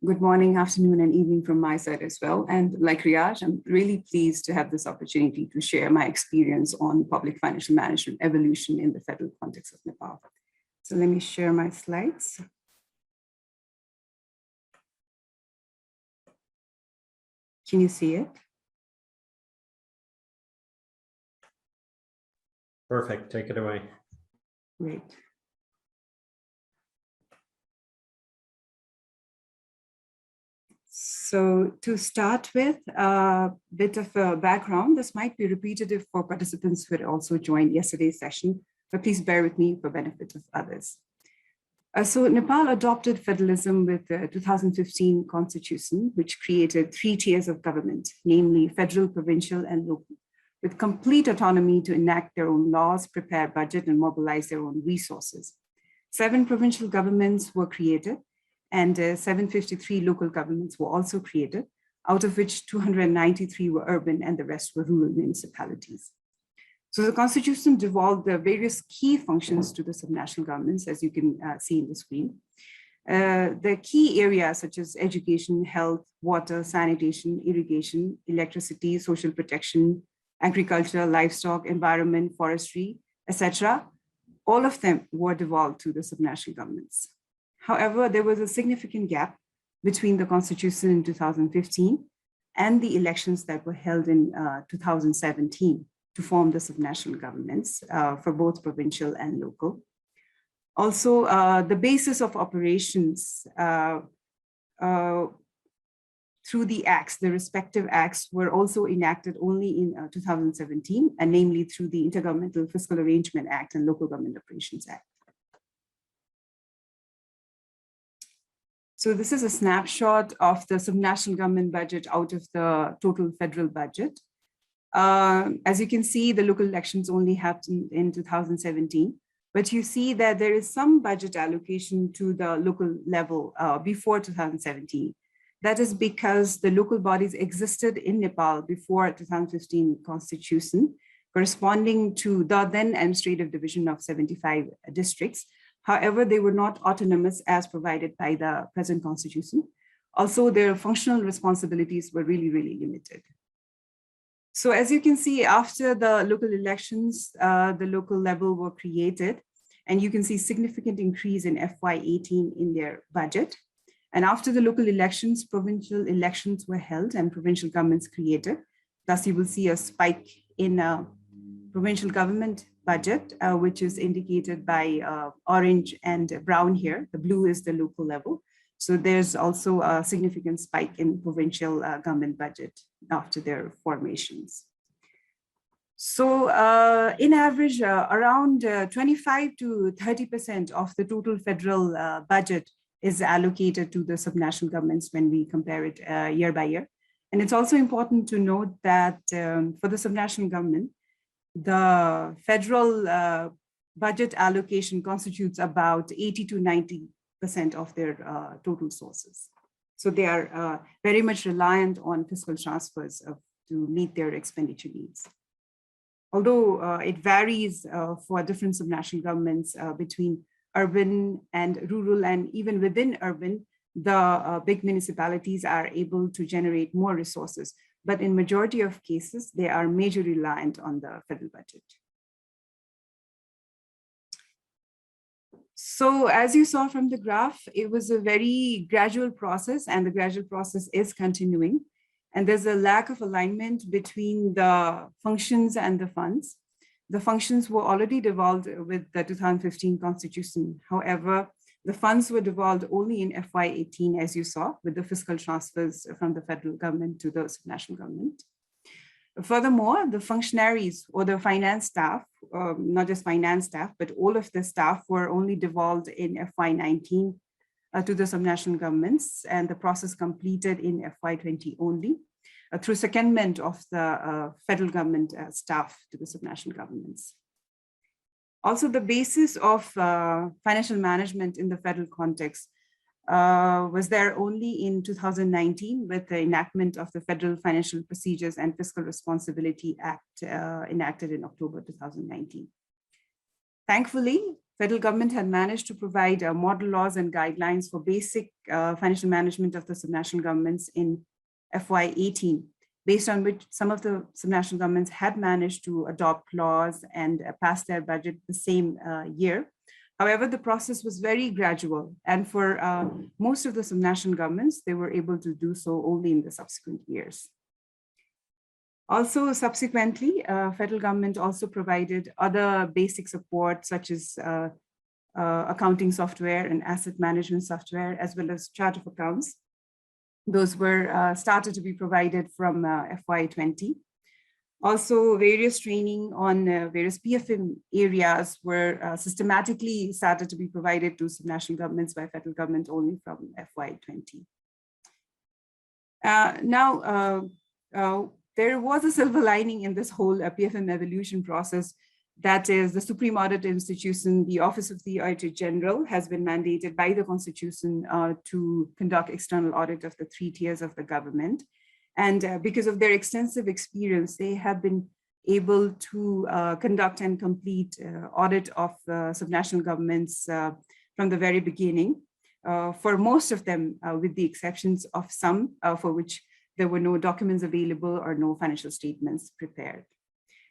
Good morning, afternoon, and evening from my side as well. And like Riyaj, I'm really pleased to have this opportunity to share my experience on public financial management evolution in the federal context of Nepal. So let me share my slides. Can you see it? Perfect, take it away. Great. So to start with, a bit of a background. This might be repetitive for participants who had also joined yesterday's session, but please bear with me for benefit of others. So Nepal adopted federalism with the 2015 constitution, which created 3 tiers of government, namely federal, provincial, and local, with complete autonomy to enact their own laws, prepare budget, and mobilize their own resources. 7 provincial governments were created, and 753 local governments were also created, out of which 293 were urban and the rest were rural municipalities. So the constitution devolved the various key functions to the subnational governments, as you can see in the screen. The key areas such as education, health, water, sanitation, irrigation, electricity, social protection, agriculture, livestock, environment, forestry, etc., all of them were devolved to the subnational governments. However, there was a significant gap between the constitution in 2015 and the elections that were held in 2017 to form the subnational governments for both provincial and local. Also, the basis of operations through the acts, the respective acts were also enacted only in 2017, and namely through the Intergovernmental Fiscal Arrangement Act and Local Government Operations Act. So this is a snapshot of the subnational government budget out of the total federal budget. As you can see, the local elections only happened in 2017, but you see that there is some budget allocation to the local level before 2017. That is because the local bodies existed in Nepal before 2015 constitution, corresponding to the then administrative division of 75 districts. However, they were not autonomous as provided by the present constitution. Also, their functional responsibilities were really, really limited. So as you can see, after the local elections, the local level were created, and you can see significant increase in FY18 in their budget. And after the local elections, provincial elections were held and provincial governments created. Thus, you will see a spike in provincial government budget, which is indicated by orange and brown here. The blue is the local level. So there's also a significant spike in provincial government budget after their formations. So in average, around 25 to 30% of the total federal budget is allocated to the subnational governments when we compare it year by year. And it's also important to note that for the subnational government, the federal budget allocation constitutes about 80 to 90% of their total sources. So they are very much reliant on fiscal transfers to meet their expenditure needs. Although it varies for different subnational governments between urban and rural, and even within urban, the big municipalities are able to generate more resources. But in majority of cases, they are majorly reliant on the federal budget. So as you saw from the graph, it was a very gradual process, and the gradual process is continuing. And there's a lack of alignment between the functions and the funds. The functions were already devolved with the 2015 constitution. However, the funds were devolved only in FY18, as you saw, with the fiscal transfers from the federal government to the subnational government. Furthermore, the functionaries or the finance staff, not just finance staff, but all of the staff were only devolved in FY19 to the subnational governments, and the process completed in FY20 only through secondment of the federal government staff to the subnational governments. Also, the basis of financial management in the federal context was there only in 2019 with the enactment of the Federal Financial Procedures and Fiscal Responsibility Act enacted in October 2019. Thankfully, federal government had managed to provide model laws and guidelines for basic financial management of the subnational governments in FY18, based on which some of the subnational governments had managed to adopt laws and pass their budget the same year. However, the process was very gradual, and for most of the subnational governments, they were able to do so only in the subsequent years. Also, subsequently, federal government also provided other basic support, such as accounting software and asset management software, as well as chart of accounts. Those were started to be provided from FY20. Also, various training on various PFM areas were systematically started to be provided to subnational governments by federal government only from FY20. There was a silver lining in this whole PFM evolution process. That is, the Supreme Audit Institution, the Office of the Auditor General, has been mandated by the Constitution to conduct external audit of the 3 tiers of the government. And because of their extensive experience, they have been able to conduct and complete audit of subnational governments from the very beginning. For most of them, with the exceptions of some for which there were no documents available or no financial statements prepared.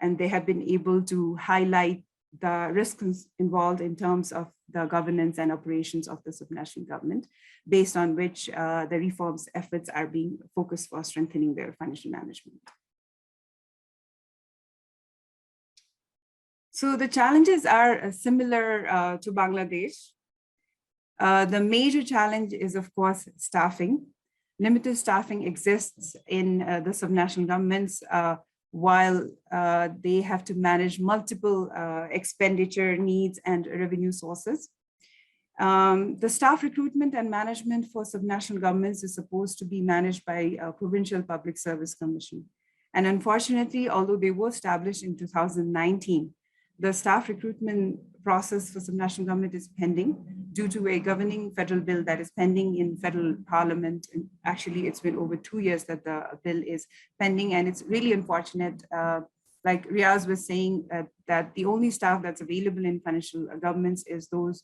And they have been able to highlight the risks involved in terms of the governance and operations of the subnational government, based on which the reforms efforts are being focused for strengthening their financial management. So the challenges are similar to Bangladesh. The major challenge is, of course, staffing. Limited staffing exists in the subnational governments while they have to manage multiple expenditure needs and revenue sources. The staff recruitment and management for subnational governments is supposed to be managed by a Provincial Public Service Commission. And unfortunately, although they were established in 2019, the staff recruitment process for subnational government is pending due to a governing federal bill that is pending in federal parliament. And actually, it's been over 2 years that the bill is pending, and it's really unfortunate. Like Riaz was saying, that the only staff that's available in financial governments is those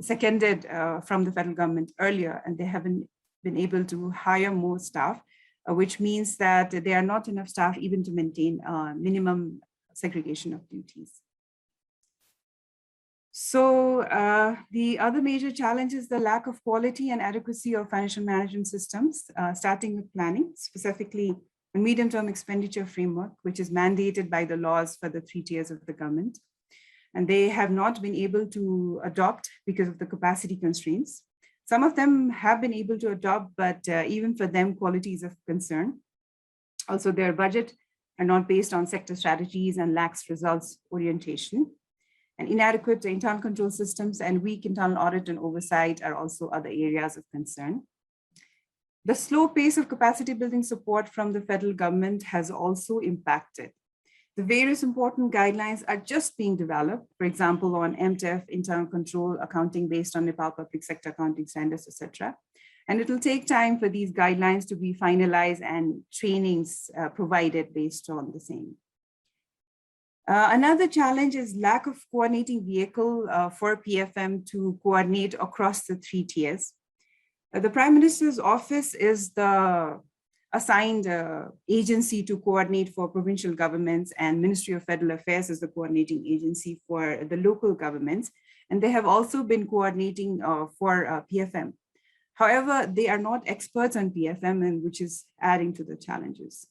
seconded from the federal government earlier, and they haven't been able to hire more staff, which means that there are not enough staff even to maintain minimum segregation of duties. So the other major challenge is the lack of quality and adequacy of financial management systems, starting with planning, specifically a medium-term expenditure framework, which is mandated by the laws for the 3 tiers of the government. And they have not been able to adopt because of the capacity constraints. Some of them have been able to adopt, but even for them, quality is of concern. Also, their budget are not based on sector strategies and lacks results orientation. And inadequate internal control systems and weak internal audit and oversight are also other areas of concern. The slow pace of capacity building support from the federal government has also impacted. The various important guidelines are just being developed, for example, on MTF, internal control, accounting based on Nepal public sector accounting standards, etc. And it will take time for these guidelines to be finalized and trainings provided based on the same. Another challenge is lack of coordinating vehicle for PFM to coordinate across the 3 tiers. The Prime Minister's office is the assigned agency to coordinate for provincial governments, and Ministry of Federal Affairs is the coordinating agency for the local governments. And they have also been coordinating for PFM. However, they are not experts on PFM, and which is adding to the challenges.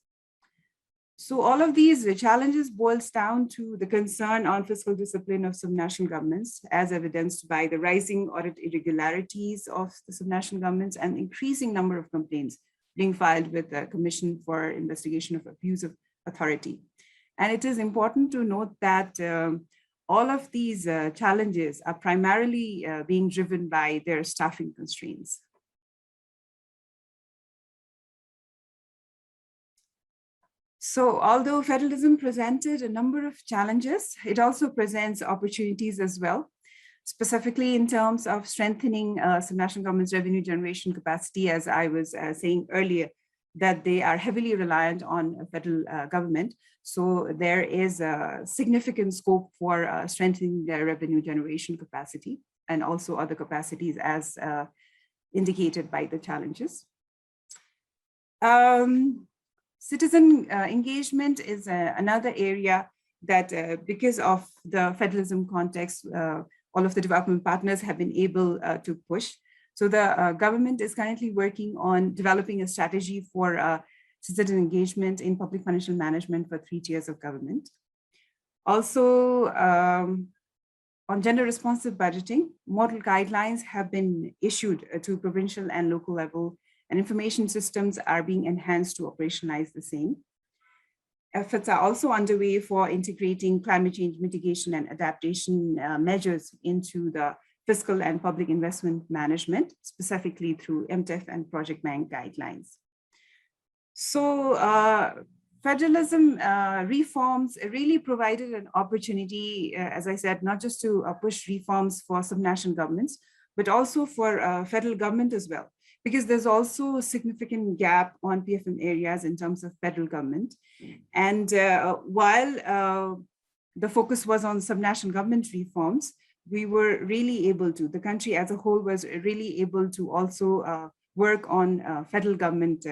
So all of these challenges boils down to the concern on fiscal discipline of subnational governments, as evidenced by the rising audit irregularities of the subnational governments and increasing number of complaints being filed with the Commission for Investigation of Abuse of Authority. And it is important to note that all of these challenges are primarily being driven by their staffing constraints. So although federalism presented a number of challenges, it also presents opportunities as well, specifically in terms of strengthening subnational government's revenue generation capacity. As I was saying earlier, that they are heavily reliant on federal government. So there is a significant scope for strengthening their revenue generation capacity and also other capacities as indicated by the challenges. Citizen engagement is another area that because of the federalism context, all of the development partners have been able to push. So the government is currently working on developing a strategy for citizen engagement in public financial management for 3 tiers of government. Also, on gender responsive budgeting, model guidelines have been issued to provincial and local level, and information systems are being enhanced to operationalize the same. Efforts are also underway for integrating climate change mitigation and adaptation measures into the fiscal and public investment management, specifically through MTEF and Project Bank guidelines. So federalism reforms really provided an opportunity, as I said, not just to push reforms for subnational governments, but also for federal government as well, because there's also a significant gap on PFM areas in terms of federal government. And while the focus was on subnational government reforms, we were really able to, the country as a whole was really able to also work on federal government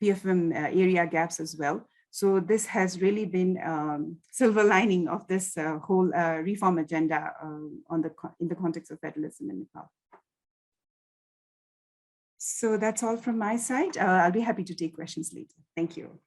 PFM area gaps as well. So this has really been silver lining of this whole reform agenda in the context of federalism in Nepal. So that's all from my side. I'll be happy to take questions later. Thank you.